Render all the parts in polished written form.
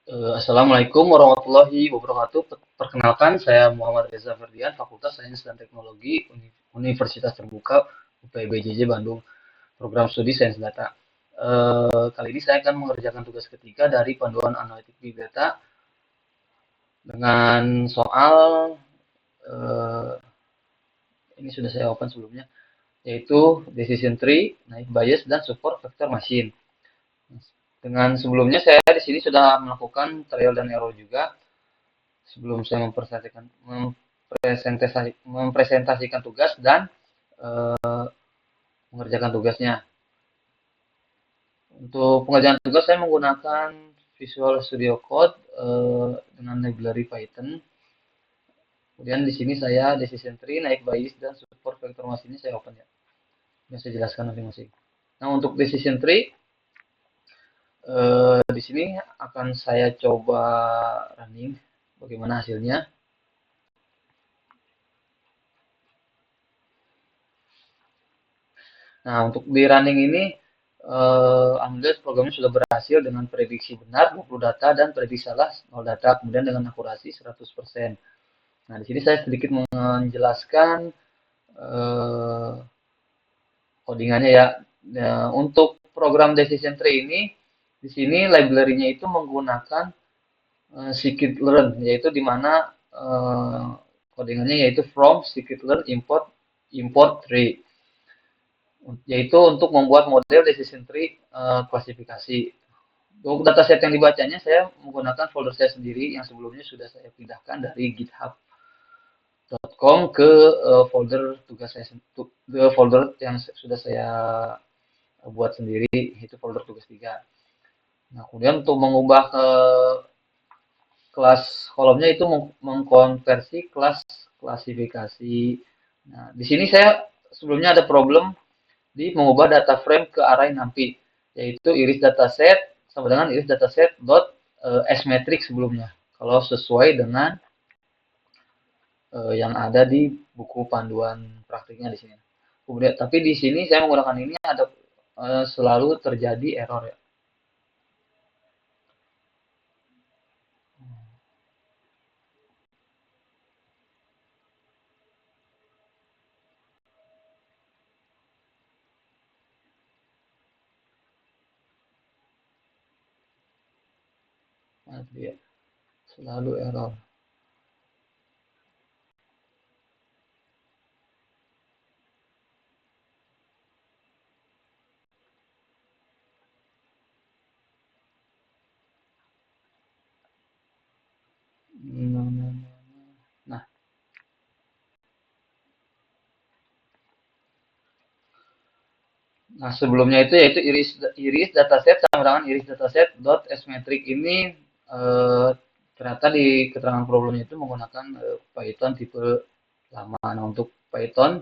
Assalamualaikum warahmatullahi wabarakatuh. Perkenalkan, saya Muhammad Reza Ferdian, Fakultas Sains dan Teknologi Universitas Terbuka UPBJJ Bandung, Program Studi Sains Data. Kali ini saya akan mengerjakan tugas ketiga dari panduan analitik Big Data dengan soal eh, ini sudah saya open sebelumnya, yaitu decision tree, naive Bayes, dan support vector machine. Dengan sebelumnya saya di sini sudah melakukan trial dan error juga sebelum saya mempresentasikan tugas dan uh, mengerjakan tugasnya. Untuk pengerjaan tugas saya menggunakan Visual Studio Code dengan library Python. Kemudian di sini saya decision tree, naik Bayes, dan support vector machine ini saya open ya. Yang saya jelaskan masing-masing. Nah, untuk decision tree di sini akan saya coba running bagaimana hasilnya. Nah, untuk di running ini, alhamdulillah programnya sudah berhasil dengan prediksi benar 20 data dan prediksi salah 0 data, kemudian dengan akurasi 100%. Nah, di sini saya sedikit menjelaskan eh, codingannya ya. Nah, untuk program decision tree ini, di sini library-nya itu menggunakan scikit-learn, yaitu di mana codingannya yaitu from scikit-learn import tree, yaitu untuk membuat model decision tree klasifikasi. Untuk dataset yang dibacanya saya menggunakan folder saya sendiri yang sebelumnya sudah saya pindahkan dari github.com ke folder tugas saya, ke folder yang sudah saya buat sendiri, itu folder tugas 3. Nah, kemudian untuk mengubah ke kelas kolomnya itu mengkonversi kelas klasifikasi. Nah, di sini saya sebelumnya ada problem di mengubah data frame ke array NumPy, yaitu iris dataset sama dengan iris dataset dot smetric sebelumnya. Kalau sesuai dengan yang ada di buku panduan praktiknya di sini. Kemudian, tapi di sini saya menggunakan ini ada selalu terjadi error ya. Nah, dia selalu error. Nah, nah sebelumnya itu yaitu iris dataset sama dengan iris dataset dot smetric ini eh, ternyata di keterangan problemnya itu menggunakan Python tipe lama. Nah, untuk Python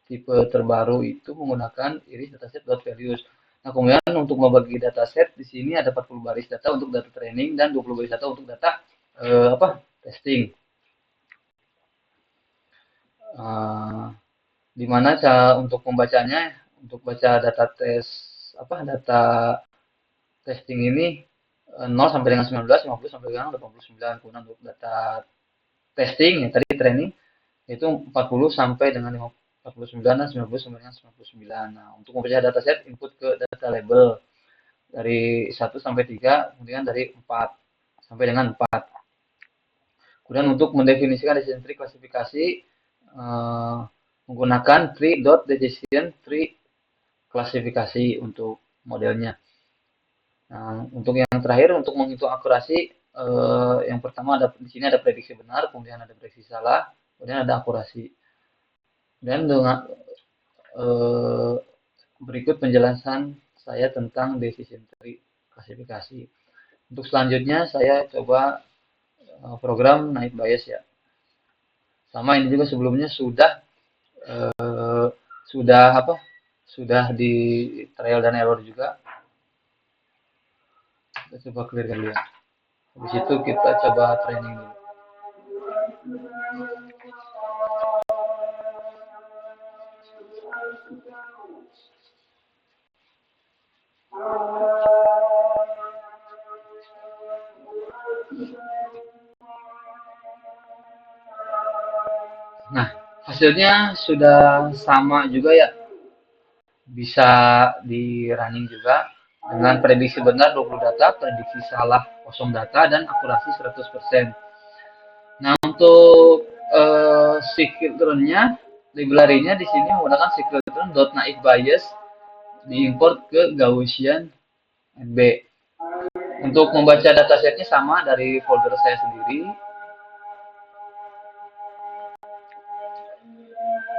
tipe terbaru itu menggunakan iris dataset dot values. Nah, kemudian untuk membagi dataset di sini ada 40 baris data untuk data training dan 20 baris data untuk data testing. Uh, di mana untuk membacanya, untuk baca data tes data testing ini 0 sampai dengan 19, 50 sampai dengan 89. Kemudian untuk data testing ya tadi training itu 40 sampai dengan 49 dan 90 sampai dengan 99. Nah, untuk membaca dataset input ke data label dari 1 sampai 3, kemudian dari 4 sampai dengan 4. Kemudian untuk mendefinisikan decision tree klasifikasi eh, menggunakan tree.decision tree klasifikasi untuk modelnya. Nah, untuk yang terakhir untuk menghitung akurasi yang pertama ada di sini ada prediksi benar, kemudian ada prediksi salah, kemudian ada akurasi. Dan dengan eh, berikut penjelasan saya tentang decision tree klasifikasi. Untuk selanjutnya saya coba program naik bias ya. Sama ini juga sebelumnya sudah apa? Sudah di trial dan error juga. Kita coba clearkan dulu. Habis itu kita coba training dulu. hasilnya sudah sama juga ya, bisa di running juga dengan prediksi benar 20 data, prediksi salah kosong data, dan akurasi 100%. Nah, untuk scikit-learn-nya, library-nya di sini menggunakan scikit-learn.naive Bayes diimport ke Gaussian NB. Untuk membaca datasetnya sama dari folder saya sendiri.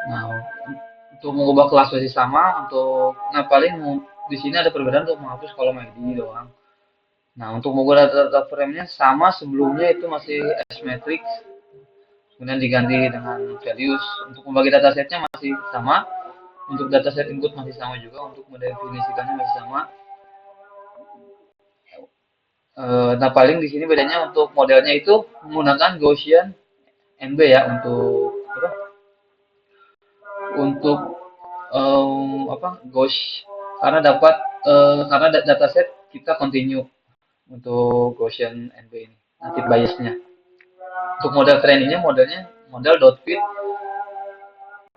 Nah, untuk mengubah kelas masih sama. Paling di sini ada perbedaan untuk menghapus kolom ID doang. Nah, untuk mengubah data frame-nya sama, sebelumnya itu masih S-matrix, kemudian diganti dengan values. Untuk membagi datasetnya masih sama, untuk dataset input masih sama juga, untuk mendefinisikannya masih sama. Nah, paling di sini bedanya untuk modelnya itu menggunakan Gaussian NB ya, untuk Gauss, karena dapat karena dataset kita continue untuk Gaussian NB ini, native biasnya. Untuk model trainingnya, model dot fit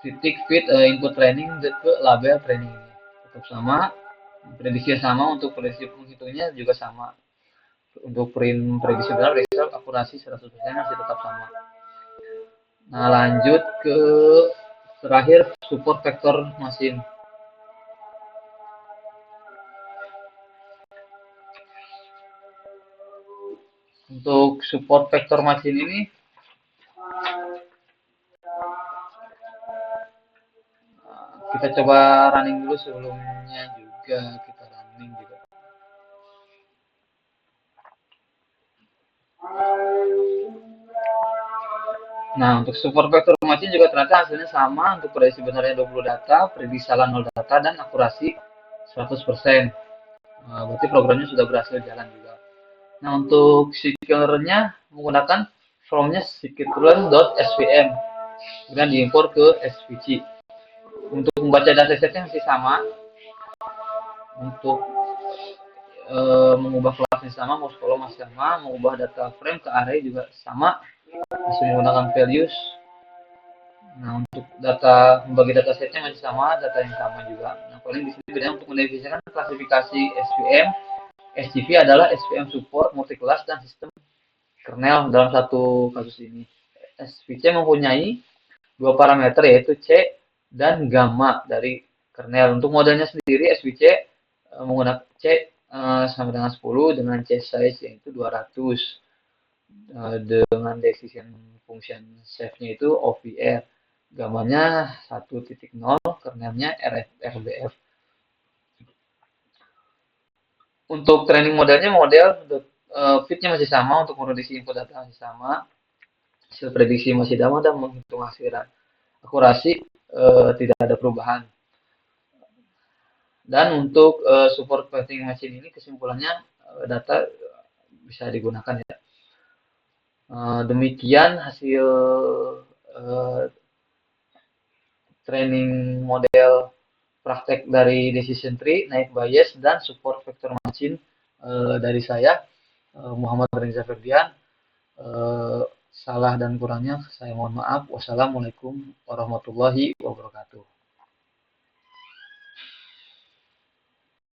titik fit input training ke label training ini tetap sama, prediksi sama, untuk prediksi penghitungnya juga sama. Untuk prediksi benar, result akurasi 100% masih tetap sama. Nah, lanjut ke terakhir, support vektor mesin. Untuk support vektor mesin ini, kita coba running dulu, sebelumnya juga kita running juga. Nah, untuk support vektor mesin juga ternyata hasilnya sama. Untuk prediksi benarnya 20 data, prediksi salah 0 data, dan akurasi 100%. Berarti programnya sudah berhasil jalan juga. Nah, untuk scikit-learn-nya menggunakan from-nya scikit-learn.svm, kemudian diimport ke svc. Untuk membaca datasetnya masih sama. Untuk mengubah kelasnya sama, mouse column masih sama, mengubah data frame ke array juga sama, masih menggunakan values. Nah, untuk membagi datasetnya masih sama, data yang sama juga. Nah, paling di sini bedanya untuk mendefinisikan klasifikasi SVM. SCV adalah SVM support multi-class dan sistem kernel dalam satu kasus ini. SVC mempunyai dua parameter, yaitu C dan gamma dari kernel. Untuk modelnya sendiri, SVC menggunakan C sama dengan 10 dengan C size yaitu 200, dengan decision function shape-nya itu OVR, gammanya 1.0, kernelnya RBF. Untuk training modelnya, fitnya masih sama, untuk prediksi input data masih sama, hasil prediksi masih sama, dan menghitung hasil akurasi tidak ada perubahan. Dan untuk support vetting machine ini, kesimpulannya data bisa digunakan ya. Demikian hasil training model praktek dari decision tree, naive Bayes, dan support vector machine dari saya, Muhammad Reza Ferdian. Salah dan kurangnya saya mohon maaf. Wassalamualaikum warahmatullahi wabarakatuh.